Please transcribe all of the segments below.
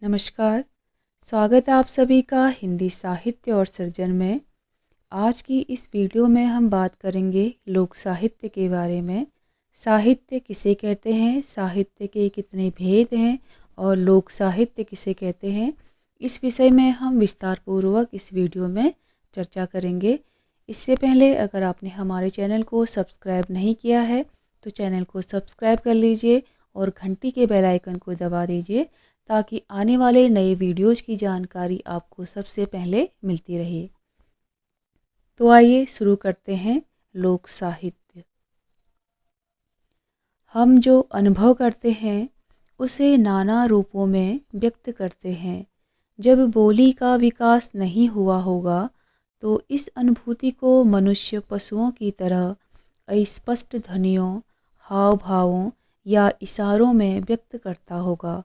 नमस्कार। स्वागत है आप सभी का हिंदी साहित्य और सृजन में। आज की इस वीडियो में हम बात करेंगे लोक साहित्य के बारे में। साहित्य किसे कहते हैं, साहित्य के कितने भेद हैं और लोक साहित्य किसे कहते हैं, इस विषय में हम विस्तार पूर्वक इस वीडियो में चर्चा करेंगे। इससे पहले अगर आपने हमारे चैनल को सब्सक्राइब नहीं किया है तो चैनल को सब्सक्राइब कर लीजिए और घंटी के बेल आइकन को दबा दीजिए ताकि आने वाले नए वीडियोज़ की जानकारी आपको सबसे पहले मिलती रहे। तो आइए शुरू करते हैं। लोक साहित्य। हम जो अनुभव करते हैं उसे नाना रूपों में व्यक्त करते हैं। जब बोली का विकास नहीं हुआ होगा तो इस अनुभूति को मनुष्य पशुओं की तरह अस्पष्ट ध्वनियों, हाव भावों या इशारों में व्यक्त करता होगा।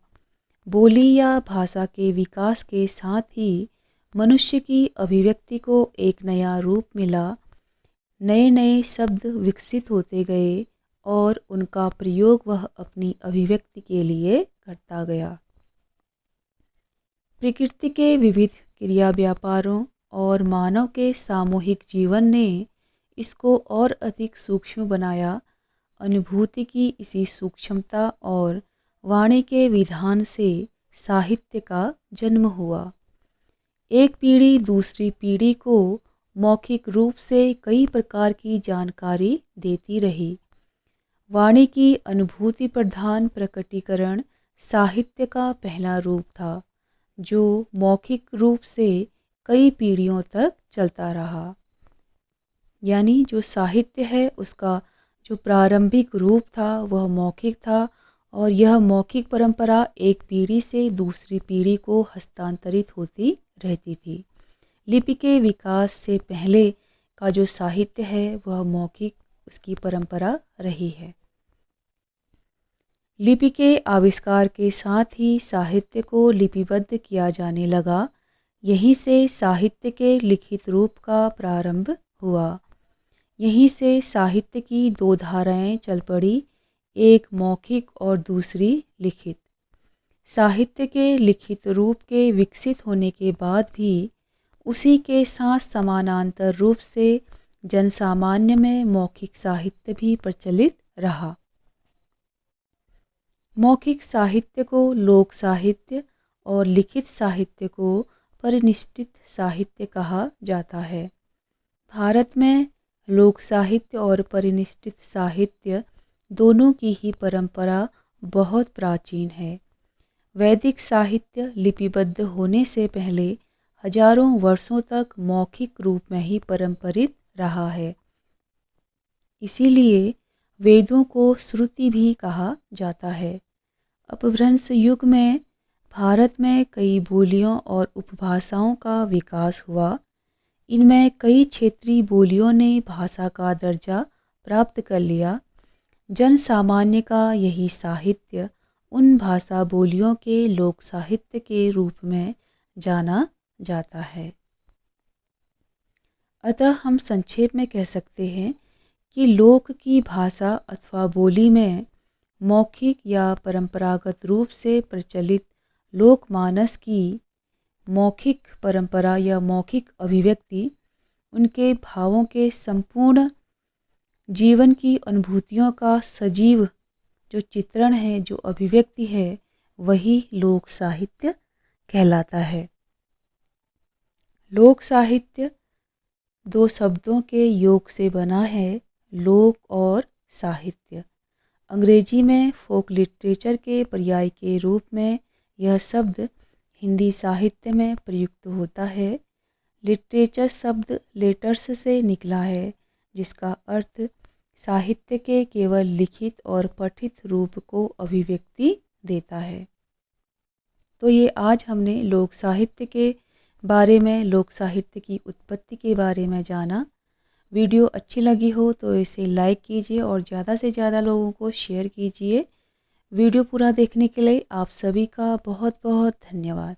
बोली या भाषा के विकास के साथ ही मनुष्य की अभिव्यक्ति को एक नया रूप मिला। नए नए शब्द विकसित होते गए और उनका प्रयोग वह अपनी अभिव्यक्ति के लिए करता गया। प्रकृति के विविध क्रिया व्यापारों और मानव के सामूहिक जीवन ने इसको और अधिक सूक्ष्म बनाया। अनुभूति की इसी सूक्ष्मता और वाणी के विधान से साहित्य का जन्म हुआ। एक पीढ़ी दूसरी पीढ़ी को मौखिक रूप से कई प्रकार की जानकारी देती रही। वाणी की अनुभूति प्रधान प्रकटीकरण साहित्य का पहला रूप था जो मौखिक रूप से कई पीढ़ियों तक चलता रहा। यानी जो साहित्य है उसका जो प्रारंभिक रूप था वह मौखिक था और यह मौखिक परंपरा एक पीढ़ी से दूसरी पीढ़ी को हस्तांतरित होती रहती थी। लिपि के विकास से पहले का जो साहित्य है वह मौखिक उसकी परंपरा रही है। लिपि के आविष्कार के साथ ही साहित्य को लिपिबद्ध किया जाने लगा। यहीं से साहित्य के लिखित रूप का प्रारंभ हुआ। यहीं से साहित्य की दो धाराएं चल पड़ी, एक मौखिक और दूसरी लिखित। साहित्य के लिखित रूप के विकसित होने के बाद भी उसी के साथ समानांतर रूप से जनसामान्य में मौखिक साहित्य भी प्रचलित रहा। मौखिक साहित्य को लोक साहित्य और लिखित साहित्य को परिनिष्ठित साहित्य कहा जाता है। भारत में लोक साहित्य और परिनिष्ठित साहित्य दोनों की ही परंपरा बहुत प्राचीन है। वैदिक साहित्य लिपिबद्ध होने से पहले हजारों वर्षों तक मौखिक रूप में ही परंपरित रहा है। इसीलिए वेदों को श्रुति भी कहा जाता है। अपभ्रंश युग में भारत में कई बोलियों और उपभाषाओं का विकास हुआ। इनमें कई क्षेत्रीय बोलियों ने भाषा का दर्जा प्राप्त कर लिया। जन सामान्य का यही साहित्य उन भाषा बोलियों के लोक साहित्य के रूप में जाना जाता है। अतः हम संक्षेप में कह सकते हैं कि लोक की भाषा अथवा बोली में मौखिक या परंपरागत रूप से प्रचलित लोकमानस की मौखिक परंपरा या मौखिक अभिव्यक्ति उनके भावों के संपूर्ण जीवन की अनुभूतियों का सजीव जो चित्रण है, जो अभिव्यक्ति है, वही लोक साहित्य कहलाता है। लोक साहित्य दो शब्दों के योग से बना है, लोक और साहित्य। अंग्रेजी में फोक लिटरेचर के पर्याय के रूप में यह शब्द हिंदी साहित्य में प्रयुक्त होता है। लिटरेचर शब्द लेटर्स से निकला है जिसका अर्थ साहित्य के केवल लिखित और पठित रूप को अभिव्यक्ति देता है। तो ये आज हमने लोक साहित्य के बारे में, लोक साहित्य की उत्पत्ति के बारे में जाना। वीडियो अच्छी लगी हो तो इसे लाइक कीजिए और ज़्यादा से ज़्यादा लोगों को शेयर कीजिए। वीडियो पूरा देखने के लिए आप सभी का बहुत बहुत धन्यवाद।